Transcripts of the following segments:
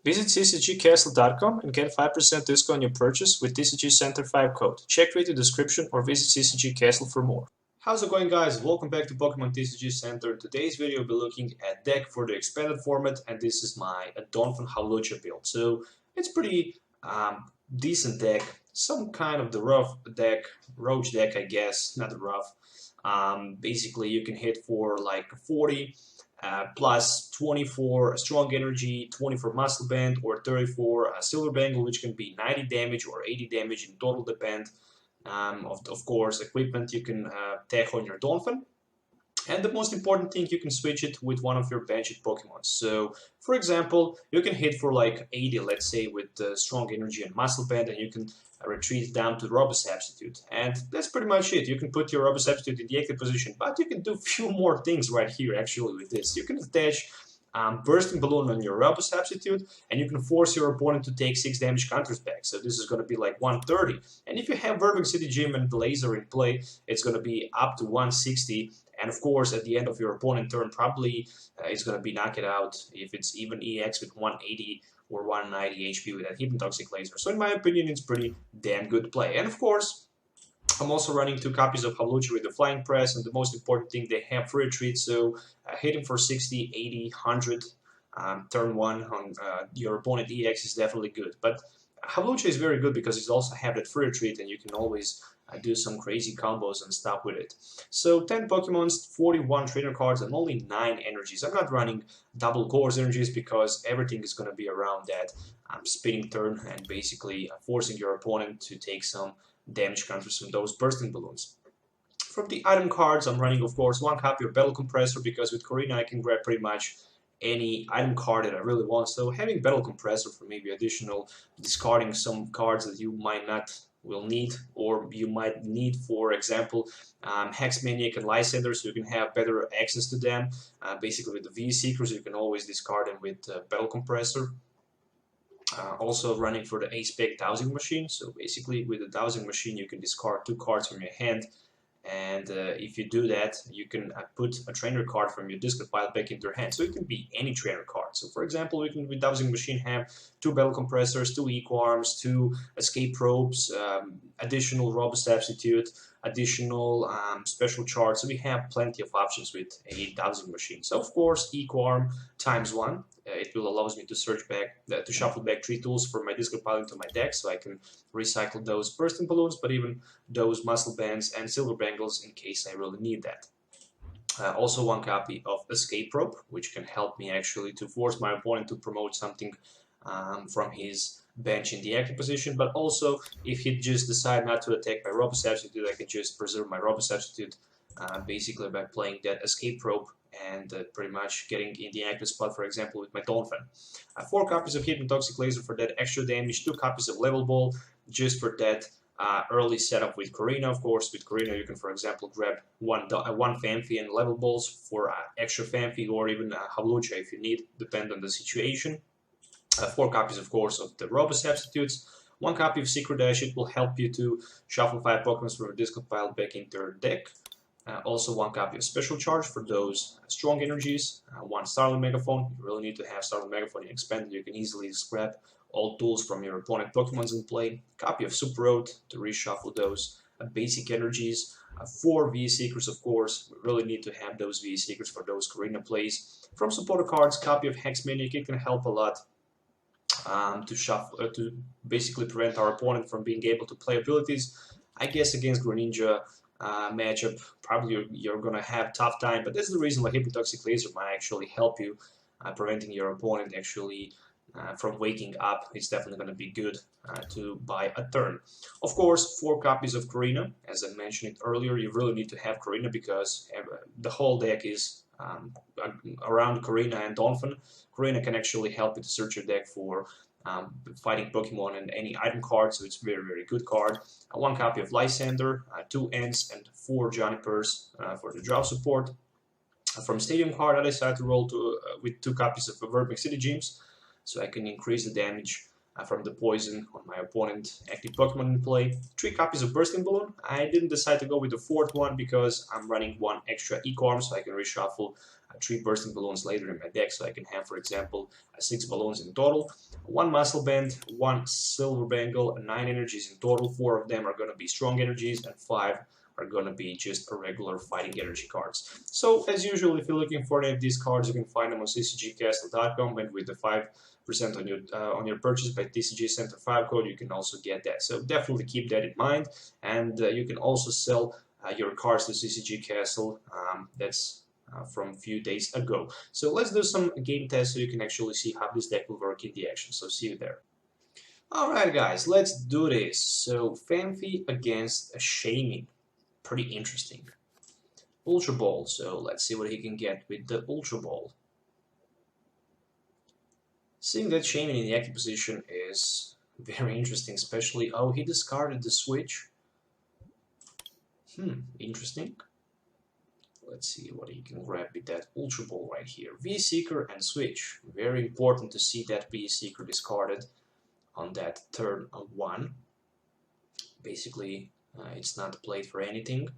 Visit CCGCastle.com and get 5% discount on your purchase with TCG Center 5 code. Check video description or visit CCG Castle for more. How's it going, guys? Welcome back to Pokemon TCG Center. Today's video will be looking at deck for the expanded format, and this is my Donphan Hawlucha build. So it's pretty decent deck, some kind of the rough deck, roach deck, I guess, not rough. Basically, you can hit for like 40 plus 24 strong energy, 24 muscle band, or 34 silver bangle, which can be 90 damage or 80 damage in total, depend. Of course, equipment you can tech on your Donphan. And the most important thing, you can switch it with one of your benched Pokemon. So, for example, you can hit for like 80, let's say, with strong energy and muscle band, and you can retreat down to Robo Substitute. And that's pretty much it. You can put your Robo Substitute in the active position, but you can do a few more things right here, actually, with this. You can attach Bursting Balloon on your Robo Substitute, and you can force your opponent to take 6 damage counters back. So this is going to be like 130. And if you have Virbank City Gym and Laser in play, it's going to be up to 160. And of course, at the end of your opponent turn, probably it's going to be knock it out if it's even EX with 180 or 190 HP with that Hypnotoxic Laser. So in my opinion, it's pretty damn good play. And of course, I'm also running 2 copies of Hawlucha with the Flying Press, and the most important thing, they have free retreat, so hitting for 60, 80, 100 turn 1 on your opponent EX is definitely good. But Hawlucha is very good because it also have that free retreat, and you can always do some crazy combos and stuff with it. So 10 Pokemons, 41 trainer cards, and only 9 energies. I'm not running double cores energies because everything is going to be around that spinning turn and basically forcing your opponent to take some damage counters from those bursting balloons. From the item cards, I'm running, of course, 1 copy of Battle Compressor because with Korrina I can grab pretty much any item card that I really want. So having Battle Compressor for maybe additional discarding some cards that you might not will need, or you might need, for example, Hex Maniac and Lysandre, so you can have better access to them. Basically with the V-Seekers you can always discard them with Battle Compressor. Also running for the A-Spec Dowsing Machine, so basically with the Dowsing Machine you can discard 2 cards from your hand, and if you do that you can put a trainer card from your discard pile back into your hand, so it can be any trainer card. So for example, we can with Dowsing Machine have 2 Battle Compressors, 2 Eco Arms, 2 Escape Ropes, additional Robo Substitute, additional Special Charge, so we have plenty of options with a Dowsing Machine. So of course, Eco Arm times 1. It will allow me to search back, to shuffle back 3 tools from my discard pile into my deck, so I can recycle those bursting balloons, but even those muscle bands and silver bangles in case I really need that. Also 1 copy of Escape Rope, which can help me actually to force my opponent to promote something from his bench in the active position, but also if he just decide not to attack my Robo Substitute, I can just preserve my Robo Substitute basically by playing that Escape Rope and pretty much getting in the active spot, for example, with my Donphan. 4 copies of Hypnotoxic Laser for that extra damage, 2 copies of Level Ball just for that early setup with Korrina. Of course, with Korrina you can, for example, grab one Phanpy and Level Balls for extra Phanpy, or even Hawlucha if you need, depend on the situation. 4 copies, of course, of the Robo Substitutes, 1 copy of Sacred Ash. It will help you to shuffle 5 Pokemon from your discard pile back into your deck. Also 1 copy of Special Charge for those strong energies, 1 Startling Megaphone. You really need to have Startling Megaphone in expanded. You can easily scrap all tools from your opponent Pokemons in play. Copy of Super Rod to reshuffle those basic energies. 4 V-Seekers, of course. We really need to have those V-Seekers for those Korrina plays. From supporter cards, copy of Hex Maniac. It can help a lot to shuffle, to basically prevent our opponent from being able to play abilities. I guess against Greninja matchup, probably you're gonna have tough time, but that's the reason why Hypnotoxic Laser might actually help you, preventing your opponent actually from waking up. It's definitely gonna be good to buy a turn. Of course, 4 copies of Korrina. As I mentioned it earlier, you really need to have Korrina because the whole deck is around Korrina and Donphan. Korrina can actually help you to search your deck for fighting Pokemon and any item card, so it's a very, very good card. 1 copy of Lysandre, 2 Ents, and 4 Junipers for the draw support. From Stadium card, I decided to roll with 2 copies of Virbank City Gyms, so I can increase the damage from the poison on my opponent active Pokemon in play. 3 copies of Bursting Balloon. I didn't decide to go with the 4th one because I'm running 1 extra Eco Arm, so I can reshuffle 3 Bursting Balloons later in my deck, so I can have, for example, 6 balloons in total, 1 Muscle Band, 1 Silver Bangle, 9 energies in total. 4 of them are going to be strong energies, and 5 are going to be just regular fighting energy cards. So, as usual, if you're looking for any of these cards, you can find them on CCGCastle.com, and with the 5% on your purchase by TCG Center 5 code, you can also get that. So definitely keep that in mind, and you can also sell your cards to CCGCastle. That's from a few days ago. So let's do some game tests so you can actually see how this deck will work in the action. So see you there. Alright guys, let's do this. So Phanpy against a Shaming. Pretty interesting. Ultra Ball, so let's see what he can get with the Ultra Ball. Seeing that Shaming in the active position is very interesting, especially, oh, he discarded the switch. Interesting. Let's see what he can grab with that Ultra Ball right here. V-Seeker and switch. Very important to see that V-Seeker discarded on that turn 1. Basically, it's not played for anything.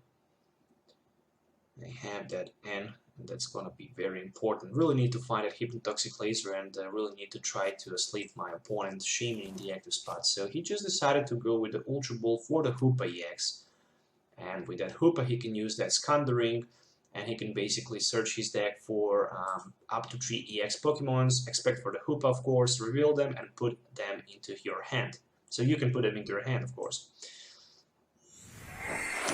I have that N, and that's gonna be very important. Really need to find that Hypnotoxic Laser, and really need to try to sleep my opponent Shaming in the active spot. So he just decided to go with the Ultra Ball for the Hoopa EX. And with that Hoopa, he can use that Scundering, and he can basically search his deck for up to 3 EX Pokemons, expect for the Hoopa, of course, reveal them, and put them into your hand. So you can put them into your hand, of course.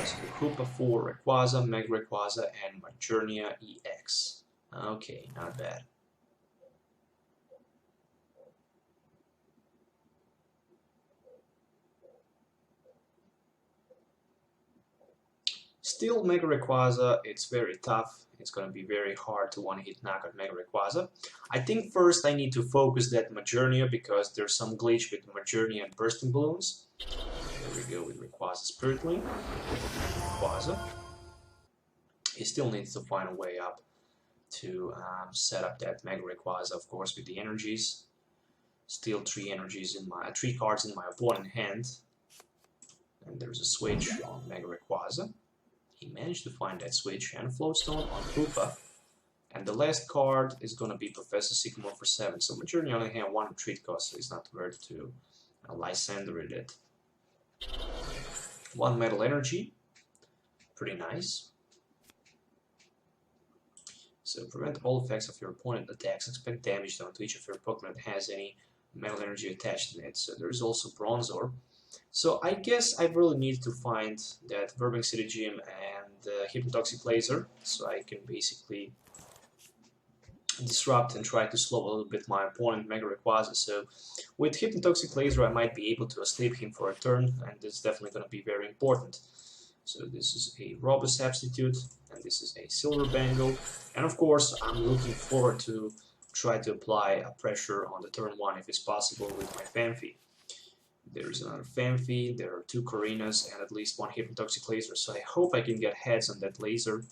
So Hoopa for Rayquaza, Mega Rayquaza, and Majournia EX. Okay, not bad. Still, Mega Rayquaza, it's very tough. It's going to be very hard to one-hit knock out Mega Rayquaza. I think first I need to focus that Majournia because there's some glitch with Majournia and Bursting Balloons. There we go with Rayquaza Spirit Link. Rayquaza. He still needs to find a way up to set up that Mega Rayquaza, of course, with the energies. Still 3 energies in my 3 cards in my opponent's hand. And there's a switch on Mega Rayquaza. He managed to find that switch and Floatstone on Hoopa. And the last card is going to be Professor Sycamore for 7. So Majournia only had 1 retreat cost, so it's not worth to Lysandre it. 1 Metal Energy. Pretty nice. So prevent all effects of your opponent attacks. Expect damage done to each of your Pokemon that has any Metal Energy attached in it. So there is also Bronzor. So I guess I really need to find that Virbank City Gym and Hypnotoxic Laser, so I can basically disrupt and try to slow a little bit my opponent Mega Rayquaza. So with Hypnotoxic Laser I might be able to sleep him for a turn, and it's definitely going to be very important. So this is a Robo substitute, and this is a Silver Bangle, and of course I'm looking forward to try to apply a pressure on the turn 1 if it's possible with my Phanpy. There's another Phanpy, there are 2 Korrinas, and at least 1 Hypnotoxic Laser, so I hope I can get heads on that laser,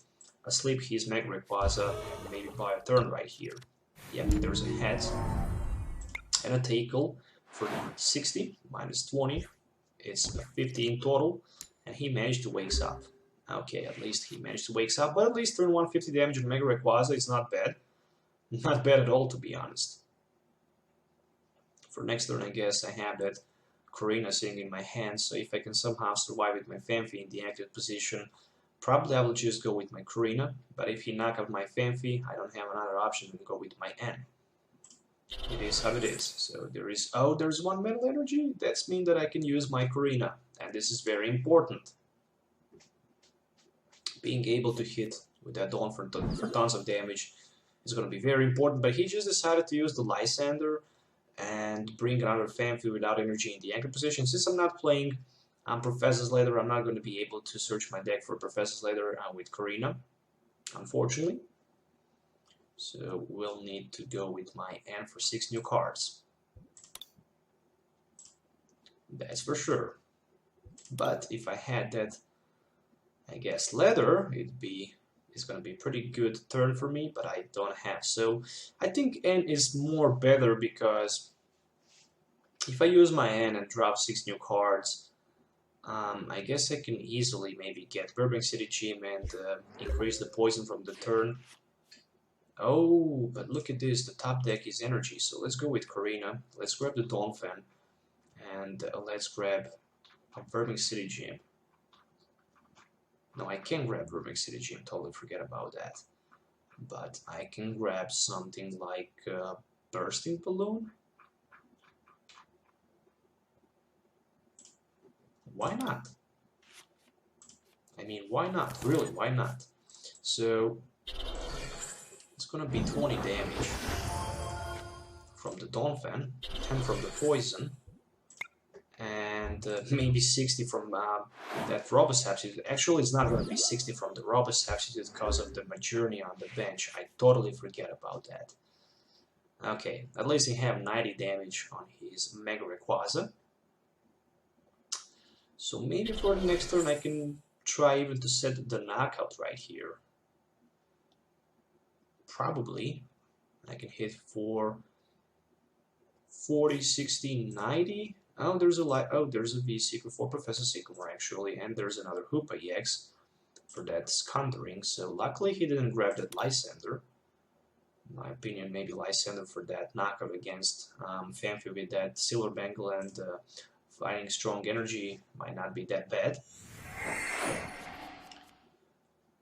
asleep his Mega Rayquaza, and maybe buy a turn right here. Yep, there's a head, and a tackle for 60, minus 20, it's 50 in total, and he managed to wake up. Okay, at least he managed to wake up, but at least turn 150 damage on Mega Rayquaza is not bad. Not bad at all, to be honest. For next turn, I guess I have that Korrina sitting in my hand, so if I can somehow survive with my Phanpy in the active position, probably I will just go with my Korrina, but if he knock out my Phanpy, I don't have another option than to go with my N. It is how it is. So there is, oh, there's 1 Metal Energy? That's mean that I can use my Korrina, and this is very important. Being able to hit with that Donphan for tons of damage is going to be very important, but he just decided to use the Lysandre and bring another Phanpy without energy in the anchor position. Since I'm not playing Professor's Laser, I'm not going to be able to search my deck for Professor's Laser with Korrina, unfortunately. So we'll need to go with my N for 6 new cards. That's for sure. But if I had that, I guess, Leather, it's going to be a pretty good turn for me, but I don't have. So I think N is more better because If I use my hand and drop 6 new cards, I guess I can easily maybe get Virbank City Gym and increase the poison from the turn. Oh, but look at this, the top deck is energy, so let's go with Korrina. Let's grab the Donphan, and let's grab a Virbank City Gym. No, I can't grab Virbank City Gym, totally forget about that. But I can grab something like Bursting Balloon. Why not? I mean, why not? Really, why not? So, it's gonna be 20 damage from the Donphan, 10 from the poison, and maybe 60 from that Robo substitute. Actually, it's not gonna be 60 from the Robo substitute because of the Journey on the bench. I totally forget about that. Okay, at least he have 90 damage on his Mega Rayquaza. So maybe for the next turn I can try even to set the knockout right here. Probably. I can hit for 40, 60, 90. Oh, there's a V-Seeker for Professor Sycamore actually, and there's another Hoopa EX for that Skunthering. So luckily he didn't grab that Lysandre. In my opinion, maybe Lysandre for that knockout against Phanpy with that Silver Bangle and Fighting Strong Energy might not be that bad.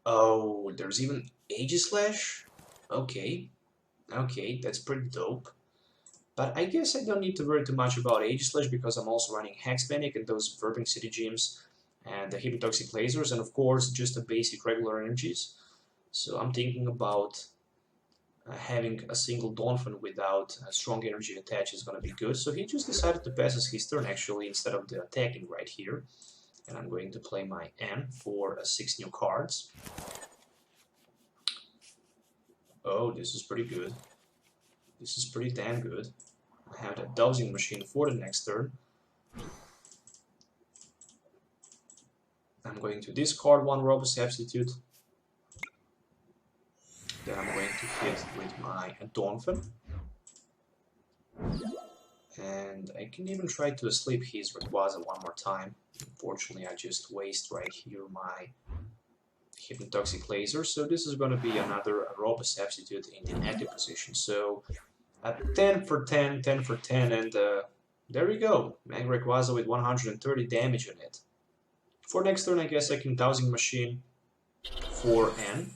Oh, there's even Aegislash? Okay, that's pretty dope. But I guess I don't need to worry too much about Aegislash because I'm also running Hex Maniac and those Virbank City Gyms and the Hypnotoxic Lasers and of course just the basic regular energies. So I'm thinking about having a single Donphan without a strong energy attached is going to be good. So he just decided to pass his turn actually instead of the attacking right here. And I'm going to play my N for 6 new cards. Oh, this is pretty good. This is pretty damn good. I have that dowsing machine for the next turn. I'm going to discard 1 Robo substitute. Then I'm going to hit with my Donphan. And I can even try to sleep his Rayquaza one more time. Unfortunately, I just waste right here my Hypnotoxic Laser. So this is going to be another Robo substitute in the inactive position. So 10 for 10, 10 for 10, and there we go. Mega Rayquaza with 130 damage on it. For next turn, I guess I can Dowsing Machine for N,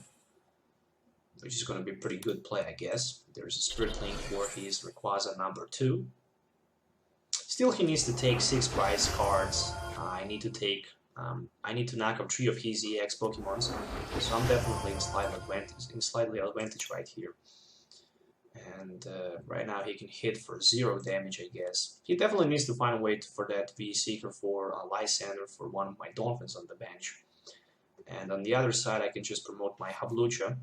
which is going to be a pretty good play, I guess. There's a Spirit Link for his Rayquaza number 2. Still, he needs to take 6 prize cards. I need to knock out 3 of his EX Pokemon, so I'm definitely in slightly advantage right here. And right now he can hit for 0 damage, I guess. He definitely needs to find a way for that V-Seeker for Lysandre for one of my Donphans on the bench. And on the other side, I can just promote my Hawlucha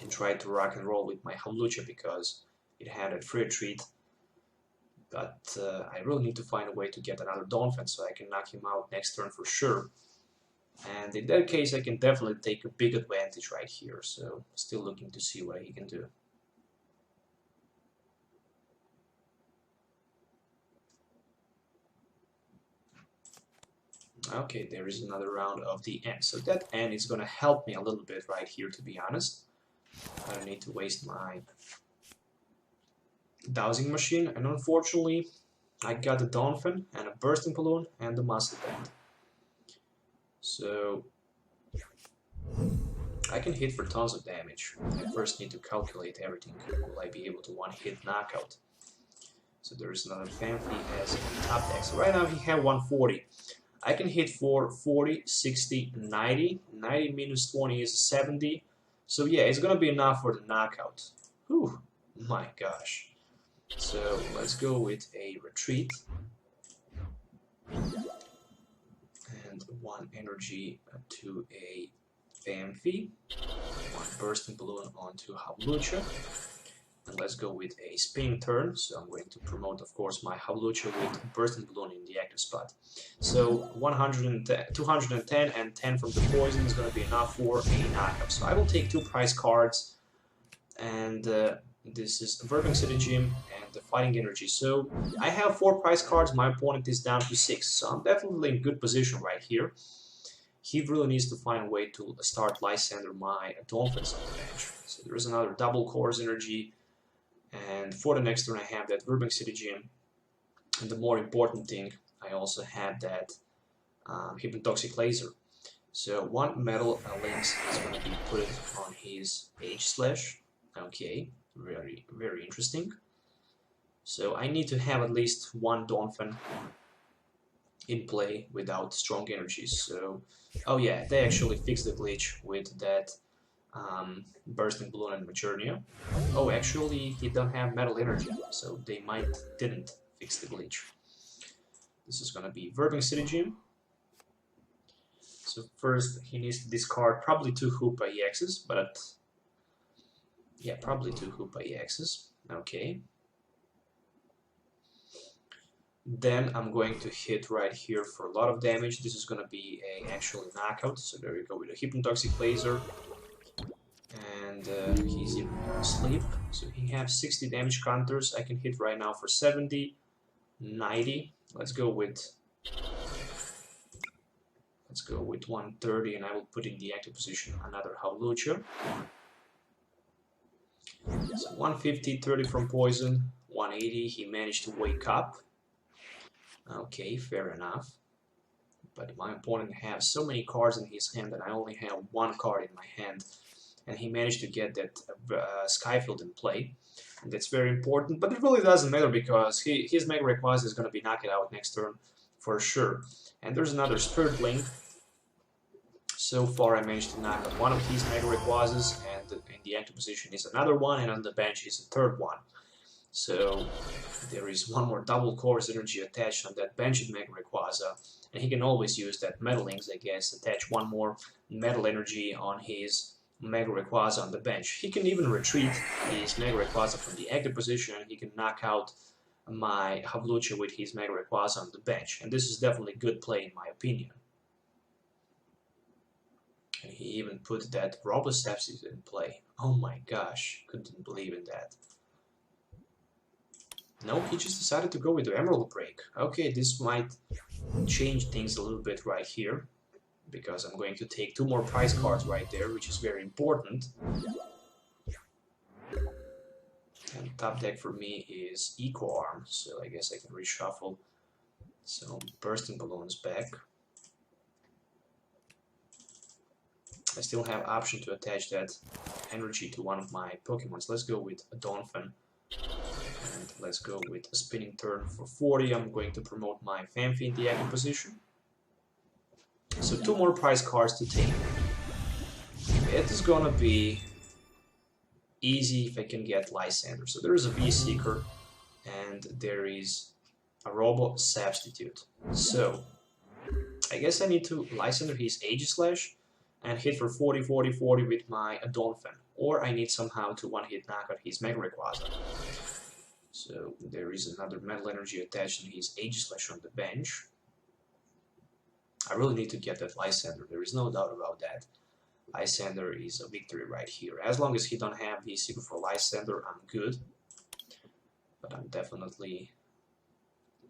and try to rock and roll with my Hawlucha because it had a free retreat. But I really need to find a way to get another Donphan so I can knock him out next turn for sure. And in that case, I can definitely take a big advantage right here. So still looking to see what he can do. Okay, there is another round of the N. So that N is going to help me a little bit right here, to be honest. I don't need to waste my Dowsing Machine. And unfortunately, I got the Donphan and a Bursting Balloon and the Muscle Band. So I can hit for tons of damage. I first need to calculate everything. Will I be able to one-hit knockout? So there is another Phanpy as a top deck. So right now he had 140. I can hit for 40, 60, 90. 90 minus 20 is 70. So yeah, it's gonna be enough for the knockout. Whew, my gosh. So let's go with a retreat. And 1 energy to a Phanpy. 1 Bursting Balloon onto Hawlucha. And let's go with a spinning turn. So I'm going to promote, of course, my Hawlucha with Bursting Balloon in the active spot. So 210 and 10 from the poison is going to be enough for a knockout. So I will take 2 prize cards. And this is Virbank City Gym and the fighting energy. So I have 4 prize cards, my opponent is down to 6, so I'm definitely in good position right here. He really needs to find a way to start Lysandre my Donphans on the bench. So there's another double cores energy, and for the next turn I have that Virbank City Gym, and the more important thing, I also have that Hypnotoxic Laser. So 1 metal lynx is going to be put on his H/. Okay, very interesting. So I need to have at least 1 Donphan in play without strong energies. So, oh yeah, they actually fixed the glitch with that Bursting Balloon and Majournia. Oh, actually, he don't have metal energy, so they didn't fix the glitch. This is gonna be Virbank City Gym. So first, he needs to discard probably 2 Hoopa EXs, but yeah, probably 2 Hoopa EXs. Okay. Then I'm going to hit right here for a lot of damage. This is going to be a actually knockout. So there we go with a Hypnotoxic Laser. And he's even asleep. So he has 60 damage counters. I can hit right now for 70, 90. Let's go with 130, and I will put in the active position another Hawlucha. So 150, 30 from poison, 180. He managed to wake up. Okay, fair enough. But my opponent has so many cards in his hand that I only have 1 card in my hand. And he managed to get that Skyfield in play. And that's very important, but it really doesn't matter because his Mega Rayquaza is going to be knocked out next turn for sure. And there's another Startling. So far I managed to knock out 1 of his Mega Rayquazas, and in the active position is another one, and on the bench is a 3rd one. So there is 1 more double cores energy attached on that benched Mega Rayquaza, and he can always use that Metal Links, I guess, attach 1 more metal energy on his Mega Rayquaza on the bench. He can even retreat his Mega Rayquaza from the active position, and he can knock out my Hawlucha with his Mega Rayquaza on the bench, and this is definitely good play in my opinion. And he even put that Robo in play. Oh my gosh, couldn't believe in that. No, he just decided to go with the Emerald Break. Okay, this might change things a little bit right here, because I'm going to take 2 more prize cards right there, which is very important. And top deck for me is Eco Arm, so I guess I can reshuffle some Bursting Balloons back. I still have option to attach that energy to 1 of my Pokemons. Let's go with a Donphan. And let's go with a spinning turn for 40. I'm going to promote my Phanpy in the active position. So 2 more prize cards to take. It is gonna be easy if I can get Lysandre. So there is a V-Seeker and there is a Robo substitute. So I guess I need to Lysandre his H/, and hit for 40, 40, 40 with my Donphan. Or I need somehow to 1-hit knock out his Mega Rayquaza. So there is another metal energy attached to his H/ on the bench. I really need to get that Lysandre, there is no doubt about that. Lysandre is a victory right here. As long as he don't have the Seeker for Lysandre, I'm good. But I'm definitely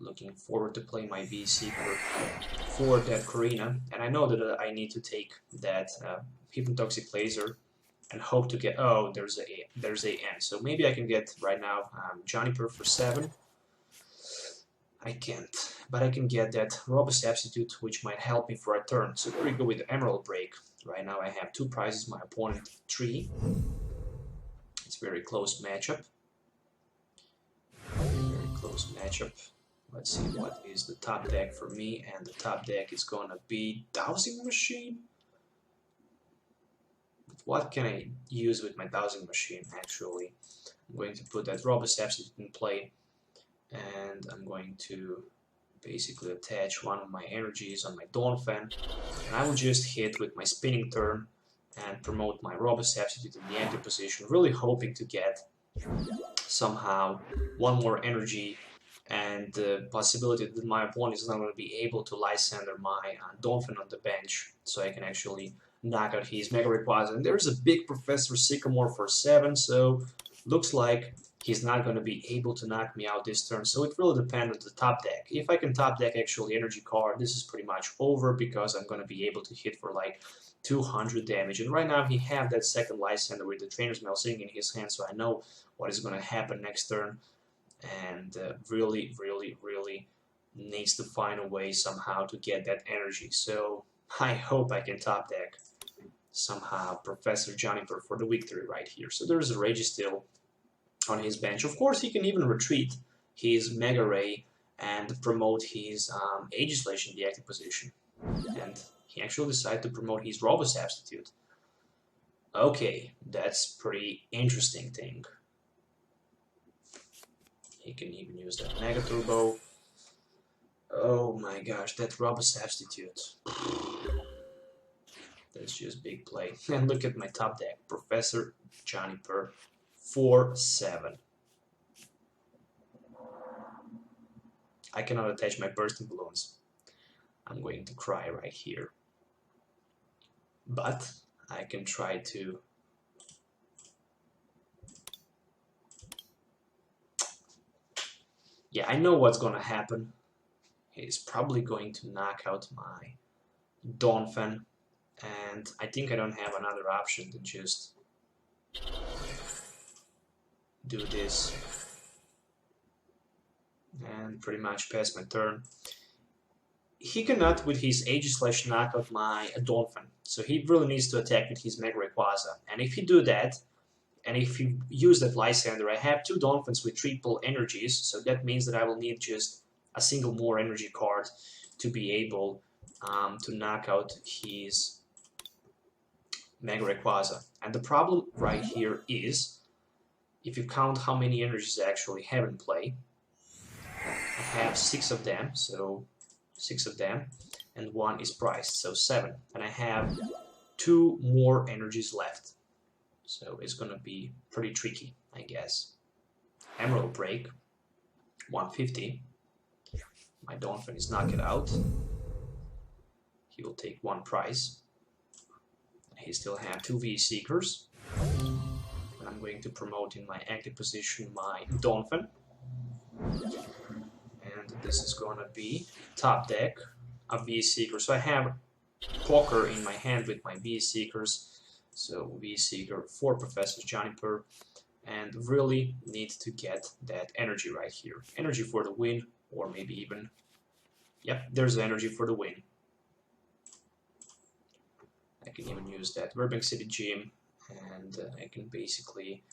looking forward to play my V-Seeker for that Korrina. And I know that I need to take that Hypnotoxic Laser and hope to get... Oh, there's a N. So maybe I can get right now Juniper for 7. I can't. But I can get that Robo substitute, which might help me for a turn. So there we go with the Emerald Break. Right now I have 2 prizes, my opponent 3. It's a very close matchup. Very close matchup. Let's see what is the top deck for me, and the top deck is gonna be Dowsing Machine. But what can I use with my Dowsing Machine actually? I'm going to put that Robo substitute in play, and I'm going to basically attach 1 of my energies on my Donphan, and I will just hit with my spinning turn and promote my Robo substitute in the active position, really hoping to get somehow 1 more energy and the possibility that my opponent is not going to be able to Lysandre my Donphan on the bench, so I can actually knock out his Mega Rayquaza. And there's a big Professor Sycamore for 7, so looks like he's not going to be able to knock me out this turn, so it will depend on the top deck. If I can top deck actually energy card, this is pretty much over because I'm going to be able to hit for like 200 damage. And right now he have that second Lysandre with the Trainer's Mail sitting in his hand, so I know what is going to happen next turn. And really needs to find a way somehow to get that energy. So I hope I can top deck somehow Professor Juniper for the victory right here. So there's a Registeel on his bench. Of course, he can even retreat his Mega Ray and promote his Aegislash in the active position. And he actually decided to promote his Robo substitute. Okay, that's pretty interesting thing. He can even use that Mega Turbo. Oh my gosh, that Robo substitute. That's just big play. And look at my top deck, Professor Juniper 4/7. I cannot attach my bursting balloons. I'm going to cry right here. But I can try to yeah, I know what's gonna happen. He's probably going to knock out my Donphan, and I think I don't have another option than just do this and pretty much pass my turn. He cannot with his Aegislash knock out my Donphan, so he really needs to attack with his Mega Rayquaza. And if he do that, and if you use that Lysandre, I have two Donphans with triple energies, so that means that I will need just a single more energy card to be able to knock out his Mega Rayquaza. And the problem right here is, if you count how many energies I actually have in play, I have 6 of them, so 6 of them, and 1 is priced, so 7. And I have 2 more energies left. So it's gonna be pretty tricky, I guess. Emerald Break, 150. My Donphan is knocked out. He will take 1 prize. He still have 2 V-Seekers. And I'm going to promote in my active position my Donphan. And this is gonna be top deck, a V-Seeker. So I have Poker in my hand with my V-Seekers. So V-Seeker for Professor Juniper, and really need to get that energy right here. Energy for the win, or maybe even, yep, there's energy for the win. I can even use that Virbank City Gym, and I can basically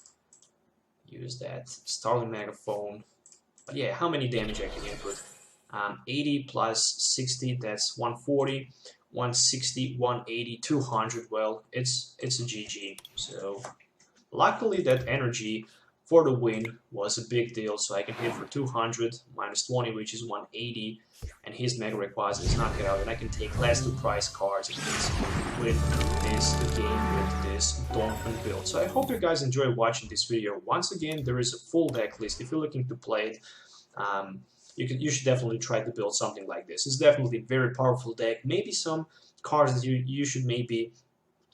use that Startling Megaphone. But yeah, how many damage I can input? 80 plus 60, that's 140. 160, 180, 200, well, it's a GG. So luckily that energy for the win was a big deal, so I can hit for 200, minus 20, which is 180, and his Mega Rayquaza is knocked out, and I can take last 2 prize cards and basically win this game with this Donphan build. So I hope you guys enjoy watching this video. Once again, there is a full deck list if you're looking to play it. You should definitely try to build something like this. It's definitely a very powerful deck. Maybe some cards that you should maybe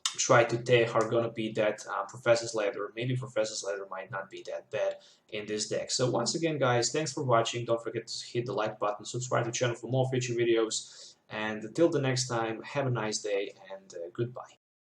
try to take are gonna be that Professor's Leather. Maybe Professor's Leather might not be that bad in this deck. So once again, guys, thanks for watching. Don't forget to hit the like button, subscribe to the channel for more future videos. And until the next time, have a nice day and goodbye.